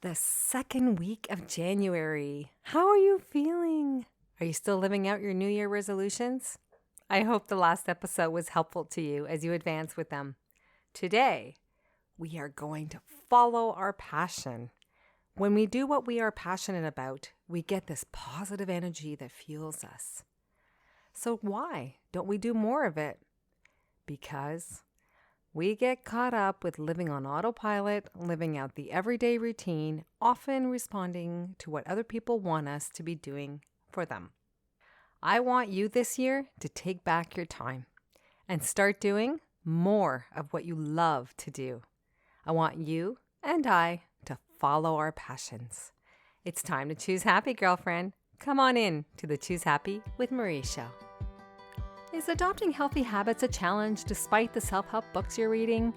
the second week of January. How are you feeling? Are you still living out your New Year resolutions? I hope the last episode was helpful to you as you advance with them. Today, we are going to follow our passion. When we do what we are passionate about, we get this positive energy that fuels us. So why don't we do more of it? Because we get caught up with living on autopilot, living out the everyday routine, often responding to what other people want us to be doing for them. I want you this year to take back your time and start doing more of what you love to do. I want you and I to follow our passions. It's time to choose happy, girlfriend. Come on in to the Choose Happy with Marie show. Is adopting healthy habits a challenge despite the self-help books you're reading?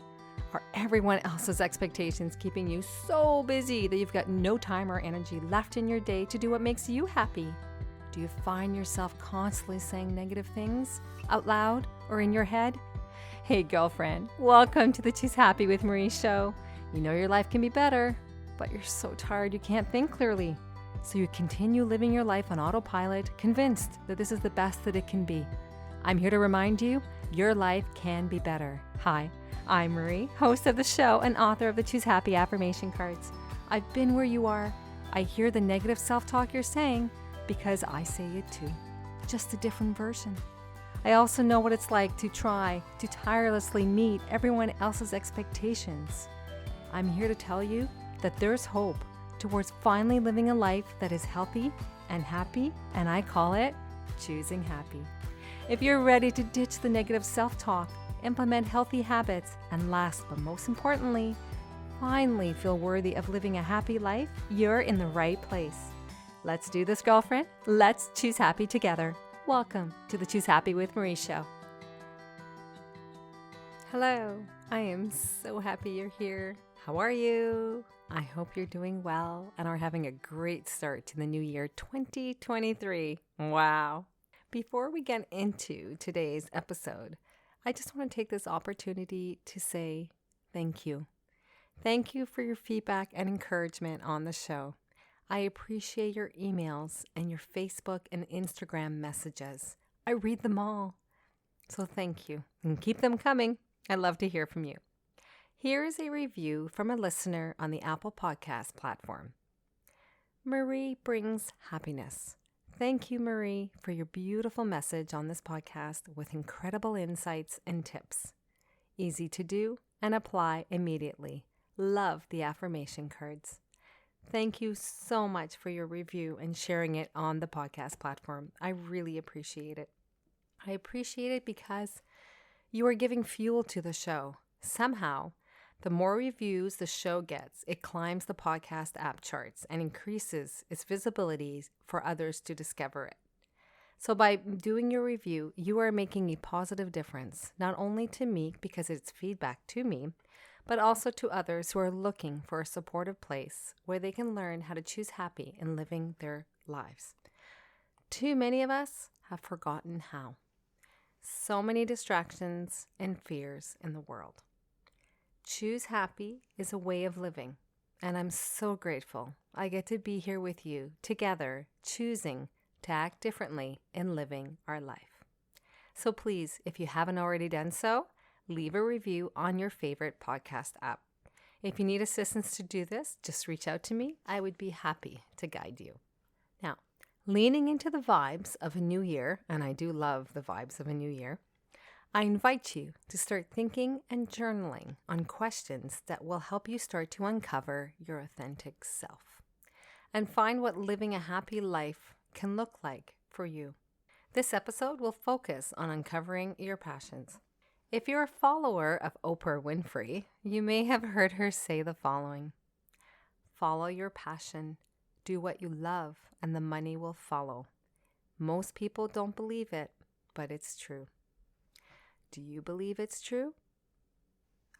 Are everyone else's expectations keeping you so busy that you've got no time or energy left in your day to do what makes you happy? Do you find yourself constantly saying negative things out loud or in your head? Hey, girlfriend, welcome to the Choose Happy with Marie show. You know your life can be better, but you're so tired you can't think clearly. So you continue living your life on autopilot, convinced that this is the best that it can be. I'm here to remind you, your life can be better. Hi, I'm Marie, host of the show and author of the Choose Happy affirmation cards. I've been where you are. I hear the negative self-talk you're saying because I say it too, just a different version. I also know what it's like to try to tirelessly meet everyone else's expectations. I'm here to tell you that there's hope towards finally living a life that is healthy and happy, and I call it choosing happy. If you're ready to ditch the negative self-talk, implement healthy habits, and last but most importantly, finally feel worthy of living a happy life, you're in the right place. Let's do this, girlfriend. Let's choose happy together. Welcome to the Choose Happy with Marie show. Hello, I am so happy you're here. How are you? I hope you're doing well and are having a great start to the new year 2023. Wow. Before we get into today's episode, I just want to take this opportunity to say thank you. Thank you for your feedback and encouragement on the show. I appreciate your emails and your Facebook and Instagram messages. I read them all. So thank you and keep them coming. I love to hear from you. Here is a review from a listener on the Apple Podcast platform. Marie brings happiness. Thank you, Marie, for your beautiful message on this podcast with incredible insights and tips. Easy to do and apply immediately. Love the affirmation cards. Thank you so much for your review and sharing it on the podcast platform. I really appreciate it. I appreciate it because you are giving fuel to the show. Somehow, the more reviews the show gets, it climbs the podcast app charts and increases its visibility for others to discover it. So by doing your review, you are making a positive difference, not only to me because it's feedback to me, but also to others who are looking for a supportive place where they can learn how to choose happy in living their lives. Too many of us have forgotten how. So many distractions and fears in the world. Choose happy is a way of living, and I'm so grateful I get to be here with you together, choosing to act differently in living our life. So please, if you haven't already done so, leave a review on your favorite podcast app. If you need assistance to do this, just reach out to me. I would be happy to guide you. Now, leaning into the vibes of a new year, and I do love the vibes of a new year, I invite you to start thinking and journaling on questions that will help you start to uncover your authentic self and find what living a happy life can look like for you. This episode will focus on uncovering your passions. If you're a follower of Oprah Winfrey, you may have heard her say the following: follow your passion, do what you love, and the money will follow. Most people don't believe it, but it's true. Do you believe it's true?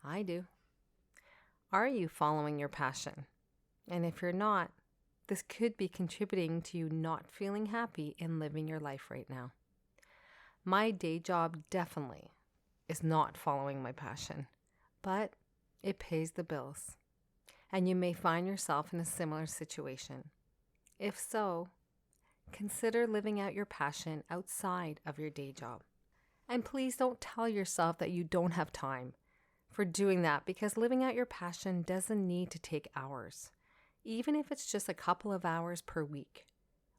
I do. Are you following your passion? And if you're not, this could be contributing to you not feeling happy in living your life right now. My day job definitely is not following my passion, but it pays the bills. and you may find yourself in a similar situation. If so, consider living out your passion outside of your day job. And please don't tell yourself that you don't have time for doing that, because living out your passion doesn't need to take hours, even if it's just a couple of hours per week.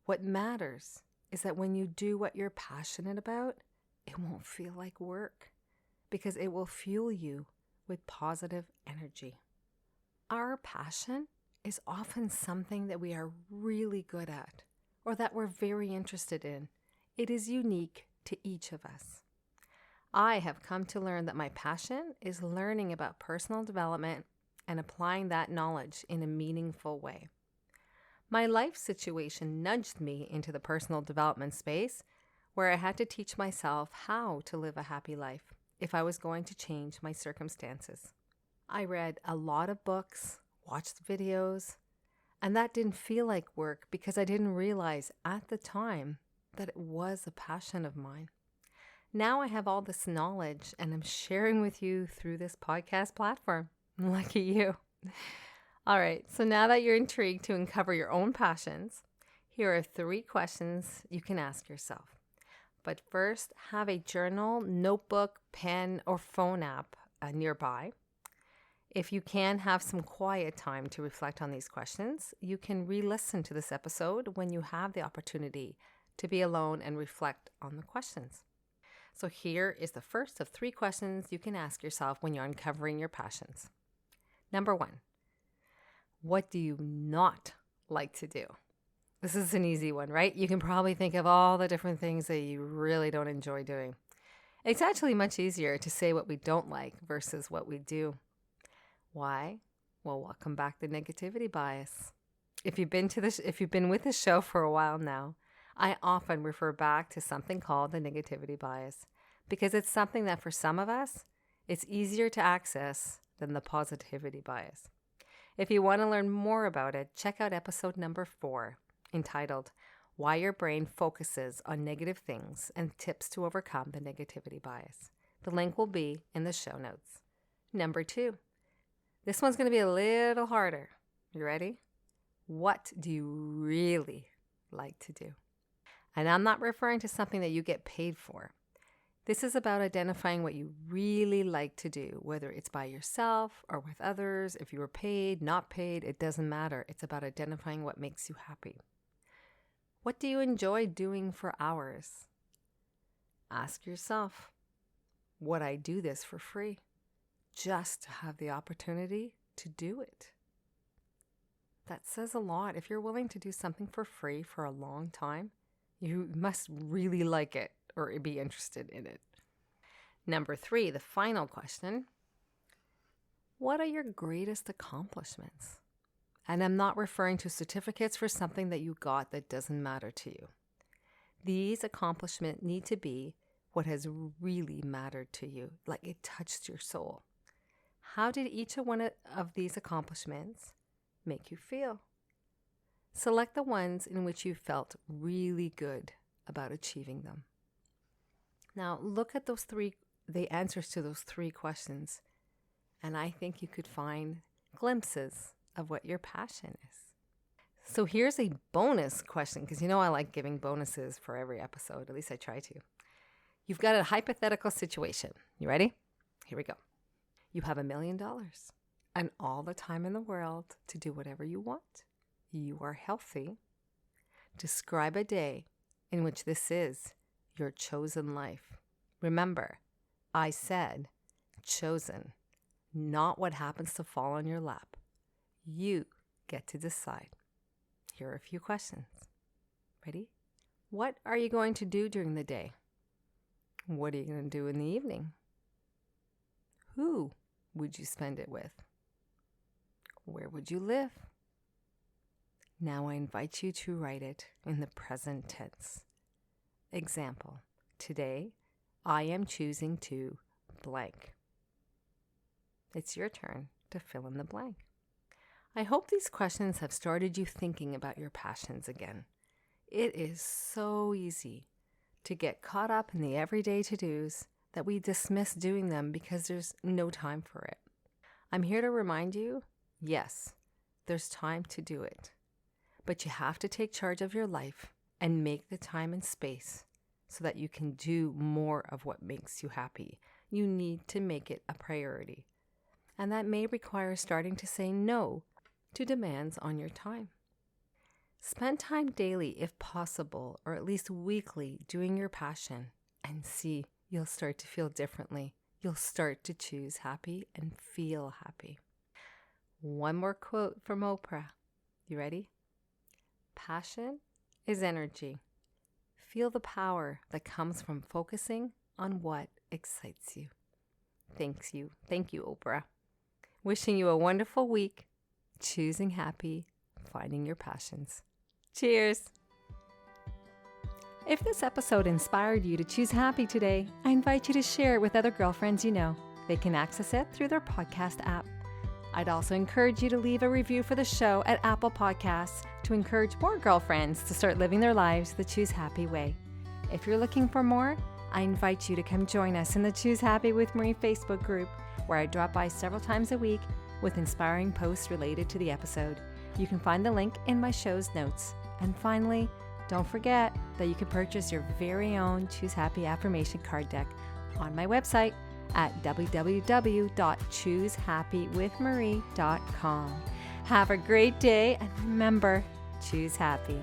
What matters is that when you do what you're passionate about, it won't feel like work, because it will fuel you with positive energy. Our passion is often something that we are really good at or that we're very interested in. It is unique to each of us. I have come to learn that my passion is learning about personal development and applying that knowledge in a meaningful way. My life situation nudged me into the personal development space, where I had to teach myself how to live a happy life if I was going to change my circumstances. I read a lot of books, watched videos, and that didn't feel like work because I didn't realize at the time that it was a passion of mine. Now I have all this knowledge and I'm sharing with you through this podcast platform. Lucky you. All right, so now that you're intrigued to uncover your own passions, here are 3 questions you can ask yourself. But first, have a journal, notebook, pen, or phone app nearby. If you can have some quiet time to reflect on these questions, you can re-listen to this episode when you have the opportunity to be alone and reflect on the questions. So here is the first of 3 questions you can ask yourself when you're uncovering your passions. Number 1, what do you not like to do? This is an easy one, right? You can probably think of all the different things that you really don't enjoy doing. It's actually much easier to say what we don't like versus what we do. Why? Well, welcome back to negativity bias. If you've been with the show for a while now, I often refer back to something called the negativity bias, because it's something that for some of us, it's easier to access than the positivity bias. If you want to learn more about it, check out episode number 4, entitled Why Your Brain Focuses on Negative Things and Tips to Overcome the Negativity Bias. The link will be in the show notes. Number 2, this one's going to be a little harder. You ready? What do you really like to do? And I'm not referring to something that you get paid for. This is about identifying what you really like to do, whether it's by yourself or with others. If you were paid, not paid, it doesn't matter. It's about identifying what makes you happy. What do you enjoy doing for hours? Ask yourself, would I do this for free just to have the opportunity to do it? That says a lot. If you're willing to do something for free for a long time, you must really like it or be interested in it. Number 3, the final question. What are your greatest accomplishments? And I'm not referring to certificates for something that you got that doesn't matter to you. These accomplishments need to be what has really mattered to you, like it touched your soul. How did each one of these accomplishments make you feel? Select the ones in which you felt really good about achieving them. Now, look at the answers to those 3 questions, and I think you could find glimpses of what your passion is. So here's a bonus question, because you know I like giving bonuses for every episode, at least I try to. You've got a hypothetical situation. You ready? Here we go. You have $1 million and all the time in the world to do whatever you want. You are healthy. Describe a day in which this is your chosen life. Remember, I said chosen, not what happens to fall on your lap. You get to decide. Here are a few questions. Ready? What are you going to do during the day? What are you going to do in the evening? Who would you spend it with? Where would you live? Now I invite you to write it in the present tense. Example, today I am choosing to blank. It's your turn to fill in the blank. I hope these questions have started you thinking about your passions again. It is so easy to get caught up in the everyday to-dos that we dismiss doing them because there's no time for it. I'm here to remind you, yes, there's time to do it. But you have to take charge of your life and make the time and space so that you can do more of what makes you happy. You need to make it a priority. And that may require starting to say no to demands on your time. Spend time daily if possible, or at least weekly, doing your passion, and see, you'll start to feel differently. You'll start to choose happy and feel happy. One more quote from Oprah. You ready? Passion is energy. Feel the power that comes from focusing on what excites you. Thank you, Oprah. Wishing you a wonderful week, choosing happy, finding your passions. Cheers! If this episode inspired you to choose happy today, I invite you to share it with other girlfriends you know. They can access it through their podcast app. I'd also encourage you to leave a review for the show at Apple Podcasts to encourage more girlfriends to start living their lives the Choose Happy way. If you're looking for more, I invite you to come join us in the Choose Happy with Marie Facebook group, where I drop by several times a week with inspiring posts related to the episode. You can find the link in my show's notes. And finally, don't forget that you can purchase your very own Choose Happy affirmation card deck on my website at www.choosehappywithmarie.com. Have a great day, and remember, choose happy.